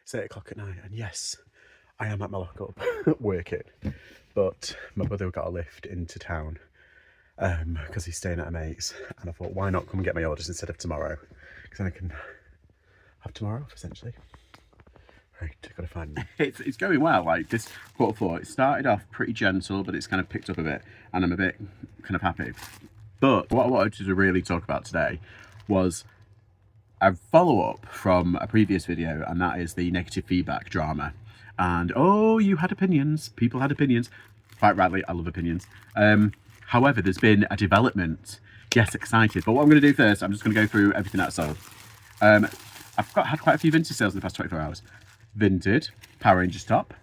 It's 8 o'clock at night, and yes, I am at my lockup working, but my brother got a lift into town because he's staying at a mate's, and I thought, why not come and get my orders instead of tomorrow, because then I can have tomorrow off essentially. Right, I've got to find them. It's going well. Like this Q4, it started off pretty gentle, but it's kind of picked up a bit, and I'm a bit kind of happy. But what I wanted to really talk about today was a follow-up from a previous video, and that is the negative feedback drama. And oh, you had opinions. People had opinions. Quite rightly, I love opinions. However, there's been a development. Yes, excited. But what I'm going to do first, I'm just going to go through everything that I sold. I've had quite a few vintage sales in the past 24 hours. Vinted Power Rangers top.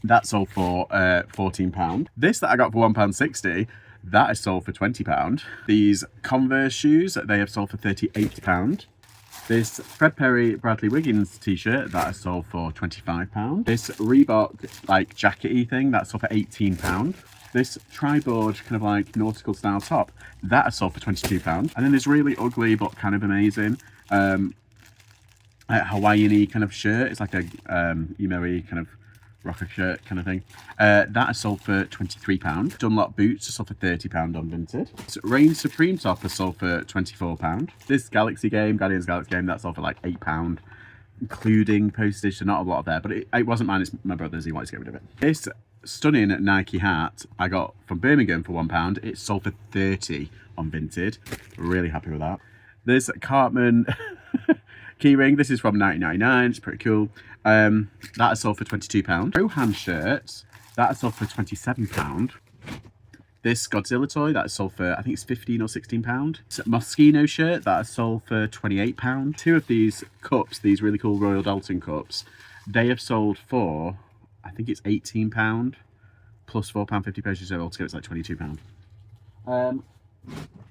That sold for £14. This that I got for £1.60, that is sold for £20. These Converse shoes, they have sold for £38. This Fred Perry Bradley Wiggins t-shirt, that is sold for £25. This Reebok like jackety thing, that's sold for £18. This tri-board kind of like nautical style top, that is sold for £22. And then this really ugly but kind of amazing Hawaiian-y kind of shirt. It's like a emo-y kind of rocker shirt kind of thing. That is sold for £23. Dunlop boots are sold for £30 on Vinted. So Reign Supreme top is sold for £24. This Galaxy game, Guardians Galaxy game, that's sold for like £8, including postage, so not a lot there, but it wasn't mine, it's my brother's, he wanted to get rid of it. This stunning Nike hat I got from Birmingham for £1. It's sold for £30 on Vinted. Really happy with that. This Cartman keyring, this is from 1999, it's pretty cool. That is sold for £22. Rohan shirts, that is sold for £27. This Godzilla toy, that is sold for, I think it's £15 or £16. Moschino shirt, that is sold for £28. Two of these cups, these really cool Royal Dalton cups, they have sold for, I think it's £18 plus £4.50 postage, so altogether it's like £22.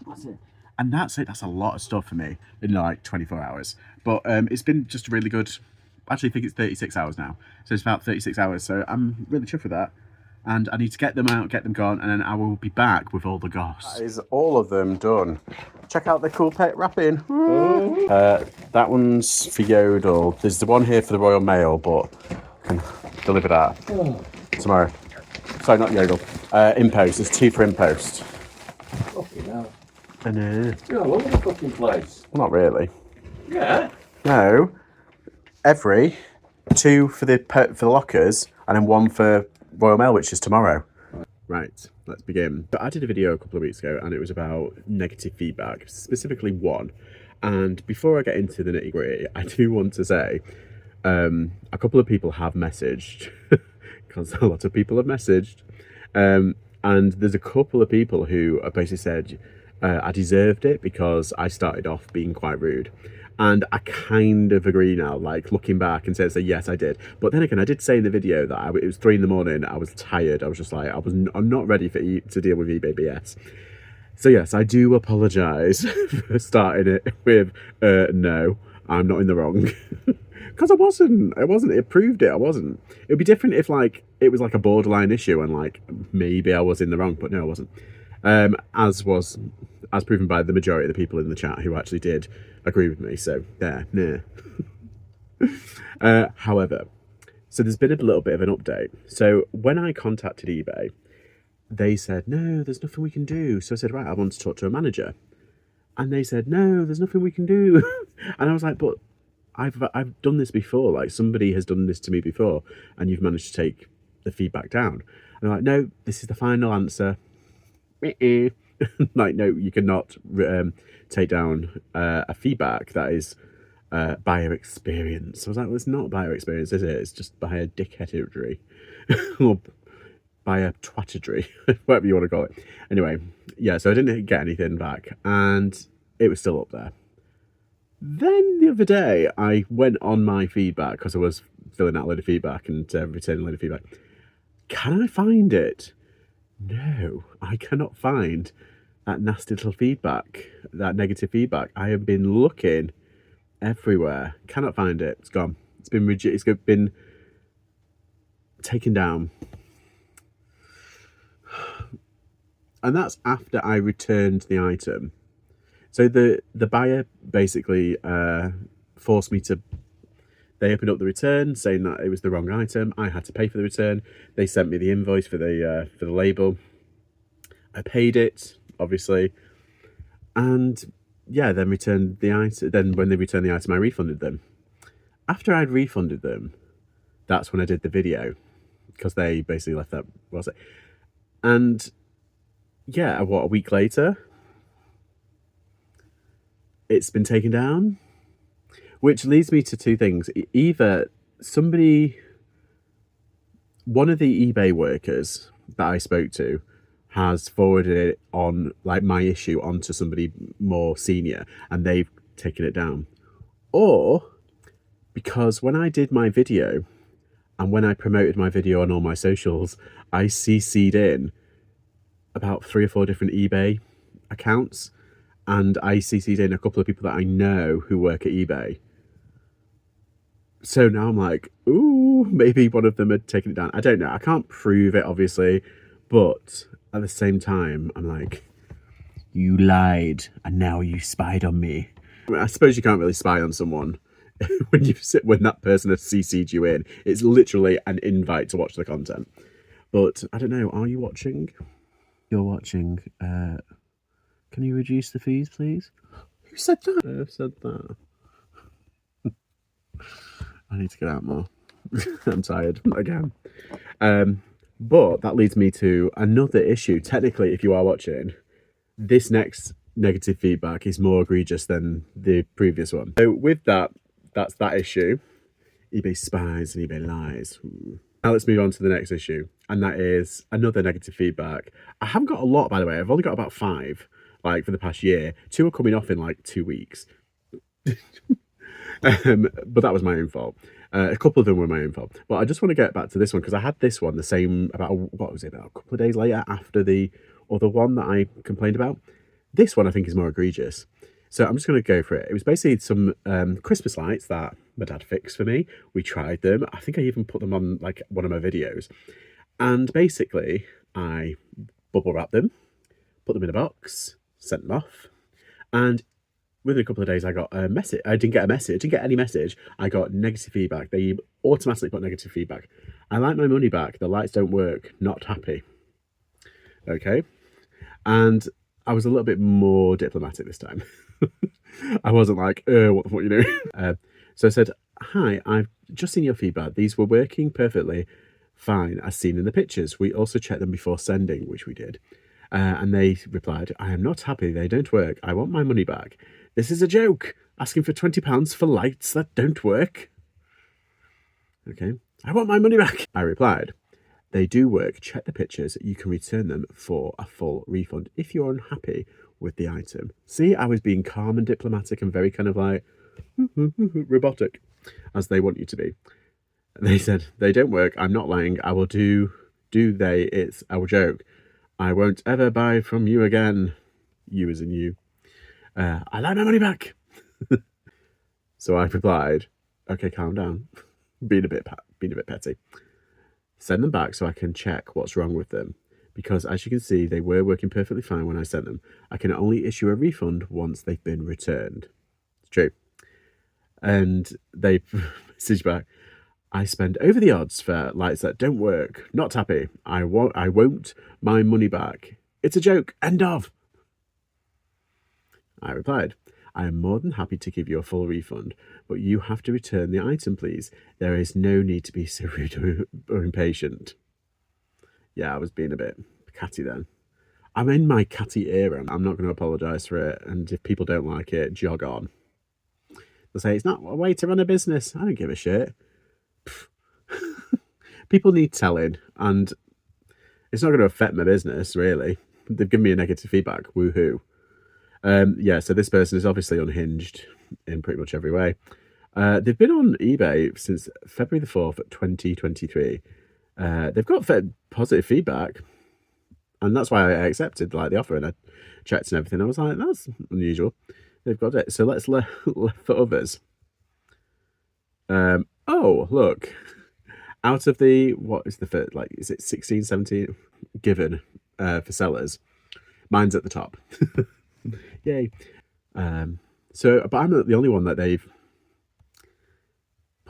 That's it. And that's it. That's a lot of stuff for me in like 24 hours. But it's been just really good. I actually think it's 36 hours now. So it's about 36 hours. So I'm really chuffed with that. And I need to get them out, get them gone, and then I will be back with all the goss. That is all of them done. Check out the cool pet wrapping. That one's for Yodel. There's the one here for the Royal Mail, but I can deliver that tomorrow. Sorry, not Yodel. InPost. There's 2 for InPost. Fucking hell. I know. You're all over the fucking place. Not really. Yeah. No. Every 2 for the lockers, and then 1 for Royal Mail, which is tomorrow. Right, let's begin. So I did a video a couple of weeks ago, and it was about negative feedback, specifically one. And before I get into the nitty-gritty, I do want to say a couple of people have messaged, because a lot of people have messaged, and there's a couple of people who basically said I deserved it because I started off being quite rude. And I kind of agree now, like looking back and say yes, I did. But then again, I did say in the video that it was 3 a.m, I was tired. I was just like, I'm not ready to deal with eBay BS. So yes, I do apologise for starting it with, no, I'm not in the wrong. Because I wasn't, it proved it, I wasn't. It would be different if like, it was like a borderline issue and like, maybe I was in the wrong, but no, I wasn't. As proven by the majority of the people in the chat who actually did agree with me, so there, nah. However, so there's been a little bit of an update. So when I contacted eBay, they said, no, there's nothing we can do. So I said, right, I want to talk to a manager. And they said, no, there's nothing we can do. And I was like, but I've done this before. Like somebody has done this to me before, and you've managed to take the feedback down. And they're like, no, this is the final answer. Like, no, you cannot take down a feedback that is buyer experience. I was like, well, it's not buyer experience, is it? It's just buyer dickheadry or buyer twattery, whatever you want to call it. Anyway, yeah, so I didn't get anything back, and it was still up there. Then the other day, I went on my feedback because I was filling out a load of feedback and returning a load of feedback. Can I find it? No, I cannot find that nasty little feedback, that negative feedback. I have been looking everywhere, cannot find it. It's gone. It's been taken down. And that's after I returned the item. So the buyer basically forced me to They opened up the return saying that it was the wrong item. I had to pay for the return. They sent me the invoice for the label. I paid it, obviously, and yeah, then returned the item. Then when they returned the item, I refunded them. After I'd refunded them, that's when I did the video, because they basically left that, was it? And yeah, what, a week later, it's been taken down, which leads me to two things. Either one of the eBay workers that I spoke to has forwarded it on, like, my issue onto somebody more senior, and they've taken it down. Or because when I did my video and when I promoted my video on all my socials, I CC'd in about 3 or 4 different eBay accounts, and I CC'd in a couple of people that I know who work at eBay. So now I'm like, ooh, maybe one of them had taken it down. I don't know. I can't prove it, obviously, but at the same time, I'm like, you lied, and now you spied on me. I suppose you can't really spy on someone when that person has CC'd you in. It's literally an invite to watch the content. But I don't know. Are you watching? You're watching. Can you reduce the fees, please? Who said that? Who said that? I need to get out more. I'm tired again. But that leads me to another issue. Technically, if you are watching, this next negative feedback is more egregious than the previous one. So with that, that's that issue. eBay spies and eBay lies. Now let's move on to the next issue, and that is another negative feedback. I haven't got a lot, by the way. I've only got about 5, like, for the past year. 2 are coming off in like 2 weeks. But that was my own fault. A couple of them were my own fault. But I just want to get back to this one, because I had this one the same about, what was it, about a couple of days later after the other one that I complained about. This one I think is more egregious. So I'm just going to go for it. It was basically some Christmas lights that my dad fixed for me. We tried them. I think I even put them on, like, one of my videos. And basically, I bubble wrapped them, put them in a box, sent them off. And within a couple of days, I got a message. I didn't get a message. I didn't get any message. I got negative feedback. They automatically put negative feedback. I like my money back. The lights don't work. Not happy. Okay. And I was a little bit more diplomatic this time. I wasn't like, what the fuck you doing? So I said, hi, I've just seen your feedback. These were working perfectly fine as seen in the pictures. We also checked them before sending, which we did. And they replied, I am not happy. They don't work. I want my money back. This is a joke. Asking for £20 for lights that don't work. Okay. I want my money back. I replied, they do work. Check the pictures. You can return them for a full refund if you're unhappy with the item. See, I was being calm and diplomatic and very kind of like robotic, as they want you to be. They said, they don't work. I'm not lying. I will do they. It's our joke. I won't ever buy from you again. You as in you. I like my money back. So I replied, okay, calm down. Being a bit petty. Send them back so I can check what's wrong with them. Because as you can see, they were working perfectly fine when I sent them. I can only issue a refund once they've been returned. It's true. And they messaged back, I spend over the odds for lights that don't work. Not happy. I won't my money back. It's a joke. End of. I replied, I am more than happy to give you a full refund, but you have to return the item, please. There is no need to be so rude or impatient. Yeah, I was being a bit catty then. I'm in my catty era. I'm not going to apologise for it, and if people don't like it, jog on. They'll say, it's not a way to run a business. I don't give a shit. People need telling, and it's not going to affect my business, really. They've given me a negative feedback. Woohoo. Yeah, so this person is obviously unhinged in pretty much every way. They've been on eBay since February the 4th, 2023. They've got positive feedback, and that's why I accepted the offer, and I checked and everything. I was like, that's unusual. They've got it. So let's left for others. Oh, look. Out of the, what is the first, is it 16, 17 given for sellers? Mine's at the top. Yay. But I'm the only one that they've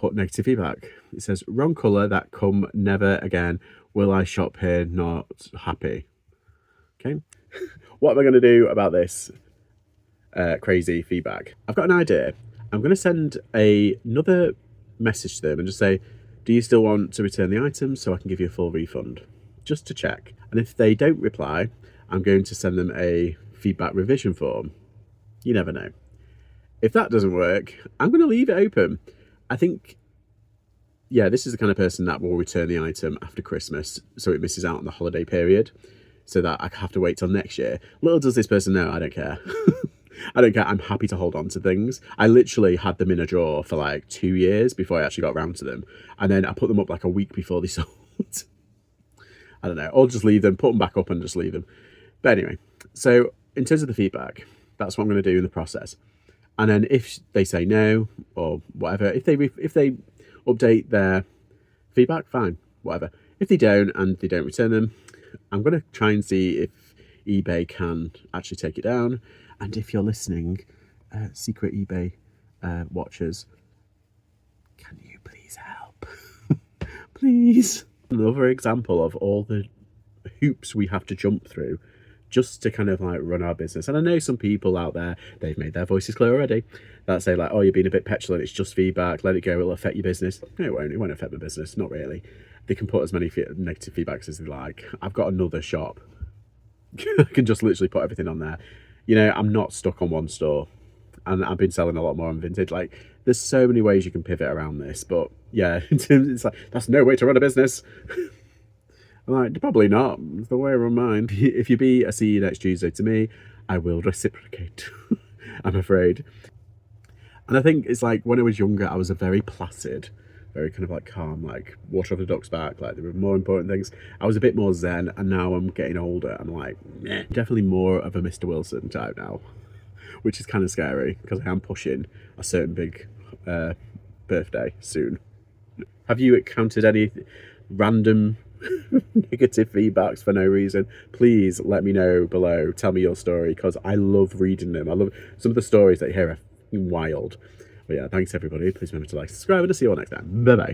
put negative feedback. It says, wrong colour, that come never again. Will I shop here? Not happy. Okay. What am I going to do about this crazy feedback? I've got an idea. I'm going to send another message to them and just say, do you still want to return the items so I can give you a full refund? Just to check. And if they don't reply, I'm going to send them a feedback revision form. You never know. If that doesn't work, I'm going to leave it open. I think, yeah, this is the kind of person that will return the item after Christmas so it misses out on the holiday period so that I have to wait till next year. Little does this person know, I don't care. I don't care. I'm happy to hold on to things. I literally had them in a drawer for like 2 years before I actually got around to them. And then I put them up like a week before they sold. I don't know. Or just leave them, put them back up and just leave them. But anyway, so in terms of the feedback, that's what I'm going to do in the process. And then if they say no or whatever, if they update their feedback, fine, whatever. If they don't and they don't return them, I'm going to try and see if eBay can actually take it down. And if you're listening, secret eBay watchers, can you please help? Please. Another example of all the hoops we have to jump through just to kind of like run our business. And I know some people out there, they've made their voices clear already, that say like, oh, you're being a bit petulant, it's just feedback, let it go, it'll affect your business. No, it won't affect my business, not really. They can put as many negative feedbacks as they like. I've got another shop. I can just literally put everything on there. You know, I'm not stuck on one store. And I've been selling a lot more on Vinted. Like, there's so many ways you can pivot around this. But yeah, it's like, that's no way to run a business. I'm like, probably not. It's the way I run mine. If you be a see you next Tuesday to me, I will reciprocate. I'm afraid. And I think it's like when I was younger, I was a very placid, very kind of like calm, like water off the duck's back. Like there were more important things. I was a bit more zen, and now I'm getting older. I'm like, meh. Definitely more of a Mr. Wilson type now, which is kind of scary because I am pushing a certain big birthday soon. Have you encountered any random negative feedbacks for no reason? Please let me know below. Tell me your story because I love reading them. I love some of the stories that you hear are wild. But yeah, thanks everybody. Please remember to like, subscribe, and I'll see you all next time. Bye bye.